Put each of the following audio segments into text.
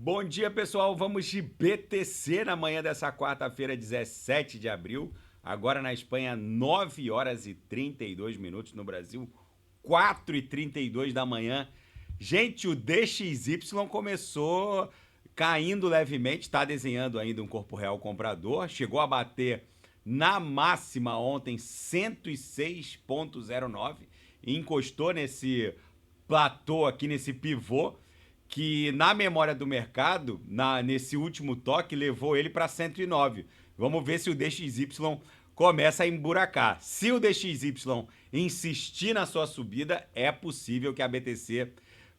Bom dia, pessoal. Vamos de BTC na manhã dessa quarta-feira, 17 de abril. Agora na Espanha, 9 horas e 32 minutos. No Brasil, 4 e 32 da manhã. Gente, o DXY começou caindo levemente. Está desenhando ainda um corpo real comprador. Chegou a bater na máxima ontem 106,09. Encostou nesse platô aqui, nesse pivô, que na memória do mercado, nesse último toque, levou ele para 109. Vamos ver se o DXY começa a emburacar. Se o DXY insistir na sua subida, é possível que a BTC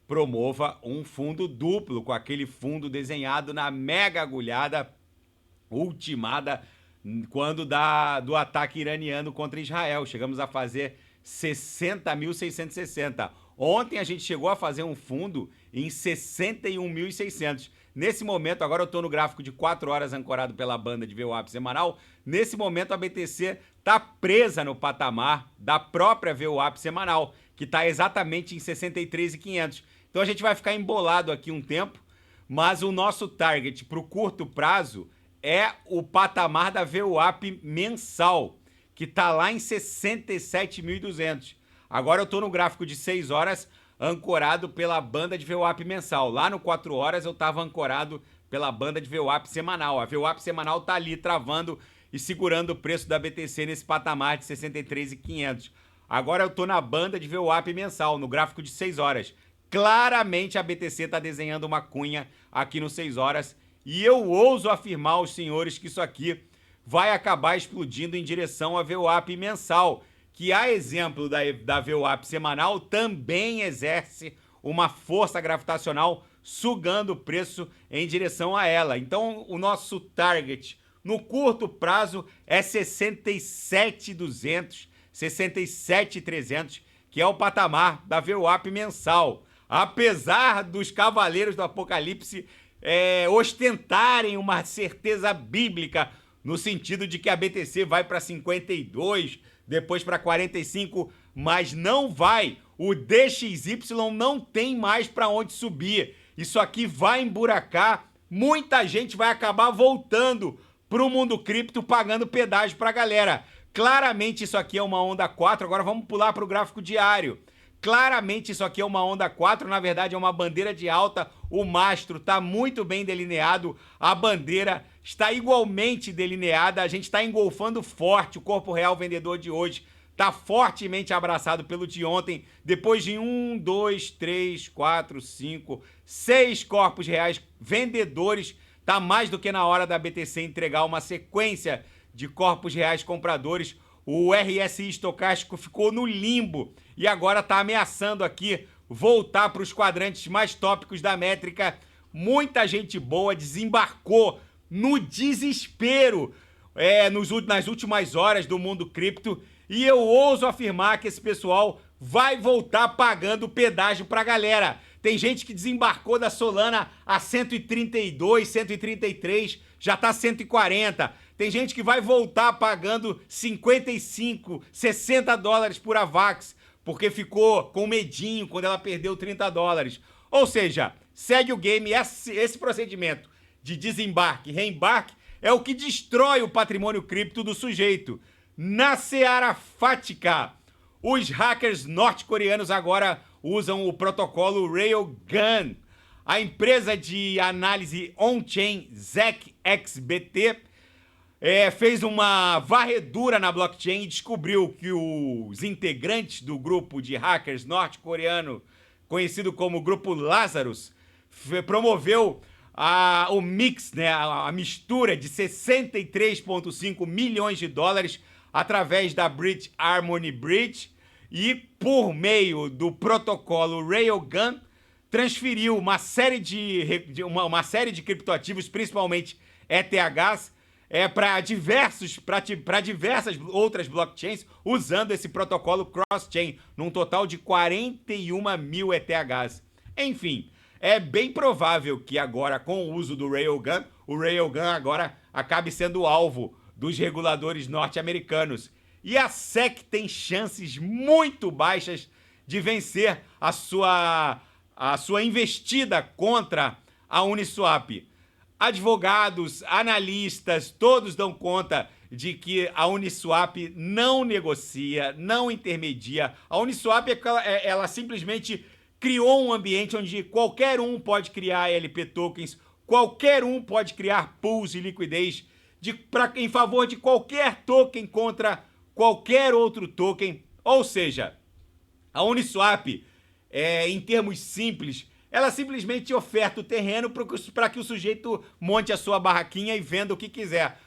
promova um fundo duplo, com aquele fundo desenhado na mega agulhada ultimada quando do ataque iraniano contra Israel. Chegamos a fazer 60.660. Ontem a gente chegou a fazer um fundo em 61.600. Nesse momento, agora eu estou no gráfico de 4 horas ancorado pela banda de VWAP semanal. Nesse momento a BTC está presa no patamar da própria VWAP semanal, que está exatamente em 63.500. Então a gente vai ficar embolado aqui um tempo, mas o nosso target para o curto prazo é o patamar da VWAP mensal, que está lá em 67.200. Agora eu estou no gráfico de 6 horas ancorado pela banda de VWAP mensal. Lá no 4 horas eu estava ancorado pela banda de VWAP semanal. A VWAP semanal está ali travando e segurando o preço da BTC nesse patamar de 63.500. Agora eu estou na banda de VWAP mensal, no gráfico de 6 horas. Claramente a BTC está desenhando uma cunha aqui no 6 horas e eu ouso afirmar aos senhores que isso aqui vai acabar explodindo em direção à VWAP mensal, que, a exemplo da VWAP semanal, também exerce uma força gravitacional sugando o preço em direção a ela. Então, o nosso target no curto prazo é 67.200, 67.300, que é o patamar da VWAP mensal. Apesar dos cavaleiros do Apocalipse ostentarem uma certeza bíblica no sentido de que a BTC vai para 52, depois para 45, mas não vai. O DXY não tem mais para onde subir. Isso aqui vai emburacar. Muita gente vai acabar voltando para o mundo cripto pagando pedágio para a galera. Claramente isso aqui é uma onda 4. Agora vamos pular para o gráfico diário. Claramente isso aqui é uma onda 4, na verdade é uma bandeira de alta, o mastro está muito bem delineado, a bandeira está igualmente delineada, a gente está engolfando forte o corpo real vendedor de hoje, está fortemente abraçado pelo de ontem, depois de 1, 2, 3, 4, 5, 6 corpos reais vendedores, está mais do que na hora da BTC entregar uma sequência de corpos reais compradores. O RSI estocástico ficou no limbo e agora está ameaçando aqui voltar para os quadrantes mais tópicos da métrica. Muita gente boa desembarcou no desespero nas últimas horas do mundo cripto e eu ouso afirmar que esse pessoal vai voltar pagando pedágio para a galera. Tem gente que desembarcou da Solana a 132, 133, já está 140. Tem gente que vai voltar pagando 55, 60 dólares por AVAX, porque ficou com medinho quando ela perdeu 30 dólares. Ou seja, segue o game, esse procedimento de desembarque e reembarque é o que destrói o patrimônio cripto do sujeito. Na seara fática, os hackers norte-coreanos agora usam o protocolo Railgun. A empresa de análise on-chain ZekXBT fez uma varredura na blockchain e descobriu que os integrantes do grupo de hackers norte-coreano, conhecido como Grupo Lazarus, promoveu o mix, a mistura de 63,5 milhões de dólares através da Bridge Harmony Bridge e, por meio do protocolo Railgun, transferiu uma série de criptoativos, principalmente ETHs, para diversas outras blockchains usando esse protocolo cross-chain, num total de 41 mil ETHs. Enfim, é bem provável que agora, com o uso do Railgun, o Railgun agora acabe sendo alvo dos reguladores norte-americanos. E a SEC tem chances muito baixas de vencer a sua investida contra a Uniswap. Advogados, analistas, todos dão conta de que a Uniswap não negocia, não intermedia. A Uniswap, ela simplesmente criou um ambiente onde qualquer um pode criar LP tokens, qualquer um pode criar pools de liquidez em favor de qualquer token contra qualquer outro token. Ou seja, a Uniswap, em termos simples, ela simplesmente oferta o terreno para que o sujeito monte a sua barraquinha e venda o que quiser.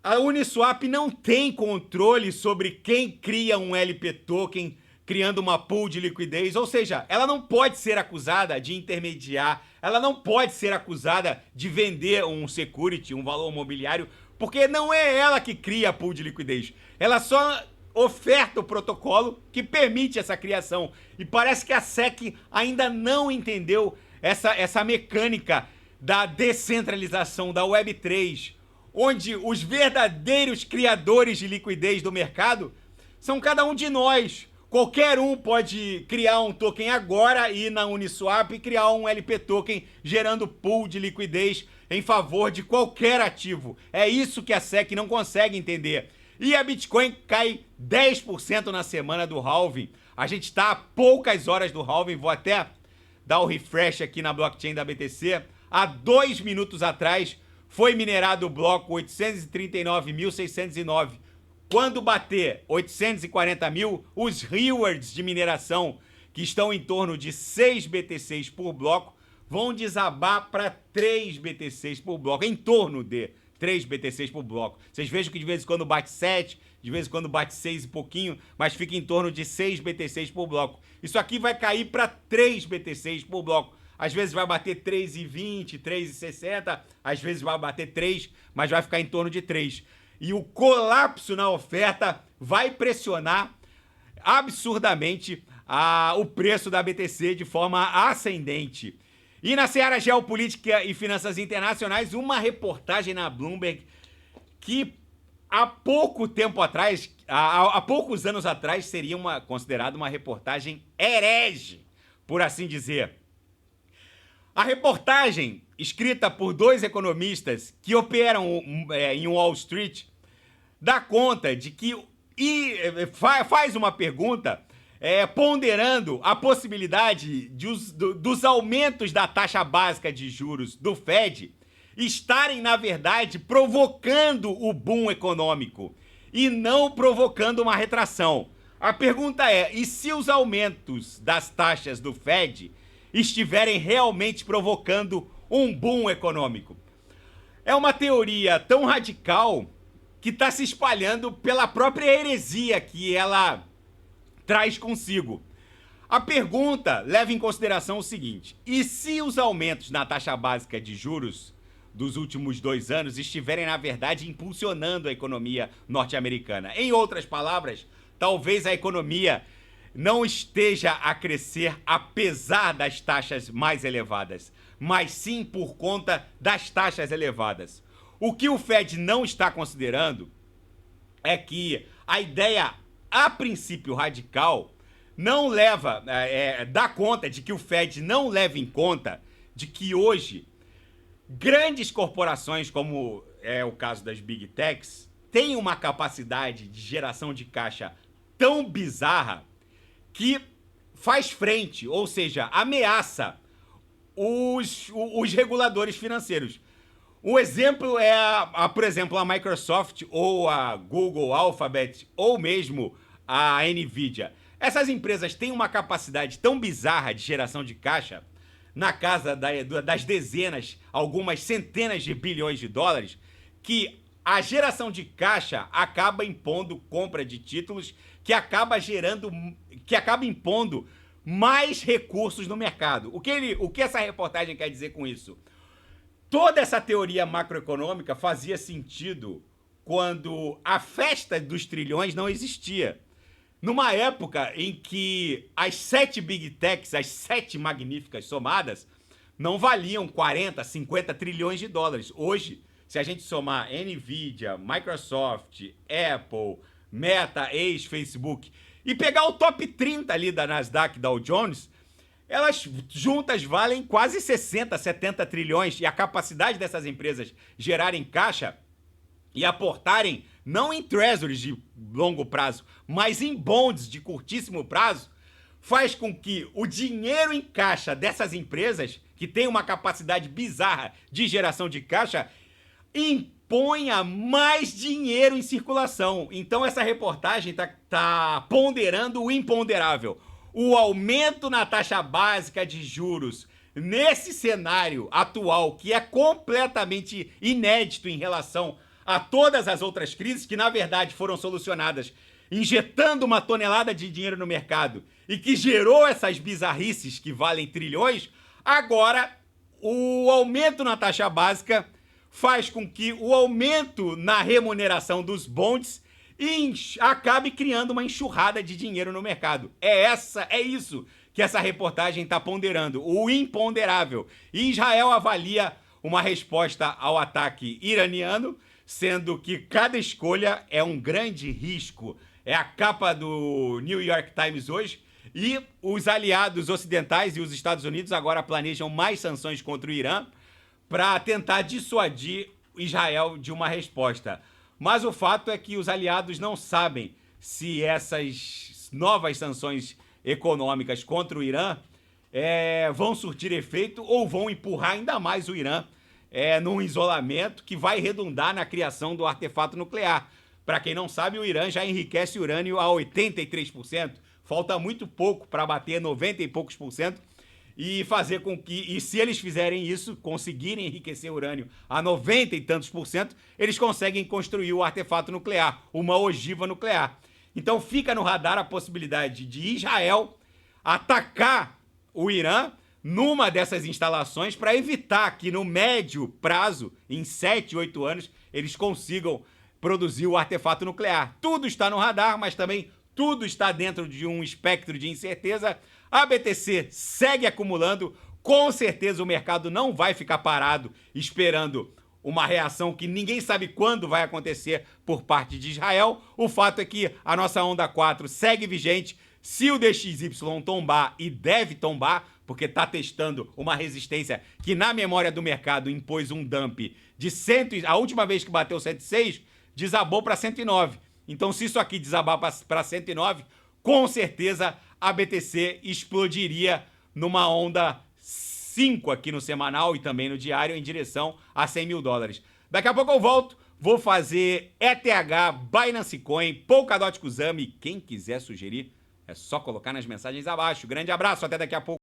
A Uniswap não tem controle sobre quem cria um LP token, criando uma pool de liquidez, ou seja, ela não pode ser acusada de intermediar, ela não pode ser acusada de vender um security, um valor mobiliário, porque não é ela que cria a pool de liquidez. Ela só oferta o protocolo que permite essa criação. E parece que a SEC ainda não entendeu essa mecânica da descentralização da Web3, onde os verdadeiros criadores de liquidez do mercado são cada um de nós. Qualquer um pode criar um token agora e ir na Uniswap e criar um LP token gerando pool de liquidez em favor de qualquer ativo. É isso que a SEC não consegue entender. E a Bitcoin cai 10% na semana do halving. A gente está a poucas horas do halving. Vou até dar o refresh aqui na blockchain da BTC. Há 2 minutos atrás foi minerado o bloco 839.609. Quando bater 840 mil, os rewards de mineração, que estão em torno de 6 BTCs por bloco, vão desabar para 3 BTCs por bloco, em torno de 3 BTCs por bloco. Vocês vejam que de vez em quando bate 7, de vez em quando bate 6 e pouquinho, mas fica em torno de 6 BTCs por bloco. Isso aqui vai cair para 3 BTCs por bloco. Às vezes vai bater 3,20, 3,60, às vezes vai bater 3, mas vai ficar em torno de 3. E o colapso na oferta vai pressionar absurdamente o preço da BTC de forma ascendente. E na seara geopolítica e finanças internacionais, uma reportagem na Bloomberg que há pouco tempo atrás, há poucos anos atrás, seria considerada uma reportagem herege, por assim dizer. A reportagem, escrita por 2 economistas que operam em Wall Street, dá conta de que faz uma pergunta ponderando a possibilidade dos aumentos da taxa básica de juros do Fed estarem, na verdade, provocando o boom econômico e não provocando uma retração. A pergunta é, e se os aumentos das taxas do Fed estiverem realmente provocando um boom econômico? É uma teoria tão radical que está se espalhando pela própria heresia que ela traz consigo. A pergunta leva em consideração o seguinte: e se os aumentos na taxa básica de juros dos últimos 2 anos estiverem, na verdade, impulsionando a economia norte-americana? Em outras palavras, talvez a economia não esteja a crescer apesar das taxas mais elevadas, mas sim por conta das taxas elevadas. O que o Fed não está considerando é que a ideia, a princípio radical, não leva, dá conta de que o Fed não leva em conta de que hoje grandes corporações, como é o caso das Big Techs, têm uma capacidade de geração de caixa tão bizarra que faz frente, ou seja, ameaça os reguladores financeiros. O exemplo é, por exemplo, a Microsoft ou a Google, Alphabet ou mesmo a Nvidia. Essas empresas têm uma capacidade tão bizarra de geração de caixa, na casa das dezenas, algumas centenas de bilhões de dólares, que a geração de caixa acaba impondo compra de títulos, que acaba impondo mais recursos no mercado. O que essa reportagem quer dizer com isso? Toda essa teoria macroeconômica fazia sentido quando a festa dos trilhões não existia. Numa época em que as 7 Big Techs, as 7 magníficas somadas, não valiam 40, 50 trilhões de dólares. Hoje, se a gente somar Nvidia, Microsoft, Apple, Meta, ex-Facebook, e pegar o top 30 ali da Nasdaq, Dow Jones, elas juntas valem quase 60, 70 trilhões, e a capacidade dessas empresas gerarem caixa e aportarem não em treasuries de longo prazo, mas em bonds de curtíssimo prazo, faz com que o dinheiro em caixa dessas empresas, que tem uma capacidade bizarra de geração de caixa, imponha mais dinheiro em circulação. Então essa reportagem tá ponderando o imponderável. O aumento na taxa básica de juros nesse cenário atual, que é completamente inédito em relação a todas as outras crises, que na verdade foram solucionadas injetando uma tonelada de dinheiro no mercado e que gerou essas bizarrices que valem trilhões, agora o aumento na taxa básica faz com que o aumento na remuneração dos bonds acabe criando uma enxurrada de dinheiro no mercado. É isso que essa reportagem está ponderando, o imponderável. E Israel avalia uma resposta ao ataque iraniano, sendo que cada escolha é um grande risco. É a capa do New York Times hoje. E os aliados ocidentais e os Estados Unidos agora planejam mais sanções contra o Irã para tentar dissuadir Israel de uma resposta. Mas o fato é que os aliados não sabem se essas novas sanções econômicas contra o Irã vão surtir efeito ou vão empurrar ainda mais o Irã num isolamento que vai redundar na criação do artefato nuclear. Para quem não sabe, o Irã já enriquece urânio a 83%. Falta muito pouco para bater 90 e poucos por cento. E fazer com que, e se eles fizerem isso, conseguirem enriquecer urânio a 90 e tantos por cento, eles conseguem construir o artefato nuclear, uma ogiva nuclear. Então fica no radar a possibilidade de Israel atacar o Irã numa dessas instalações para evitar que no médio prazo, em 7, 8 anos, eles consigam produzir o artefato nuclear. Tudo está no radar, mas também tudo está dentro de um espectro de incerteza. A BTC segue acumulando, com certeza o mercado não vai ficar parado esperando uma reação que ninguém sabe quando vai acontecer por parte de Israel. O fato é que a nossa onda 4 segue vigente. Se o DXY tombar, e deve tombar, porque está testando uma resistência que na memória do mercado impôs um dump de 100, a última vez que bateu 106, desabou para 109. Então se isso aqui desabar para 109, com certeza a BTC explodiria numa onda 5 aqui no semanal e também no diário em direção a 100 mil dólares. Daqui a pouco eu volto, vou fazer ETH, Binance Coin, Polkadot Kusama. Quem quiser sugerir, é só colocar nas mensagens abaixo. Grande abraço, até daqui a pouco.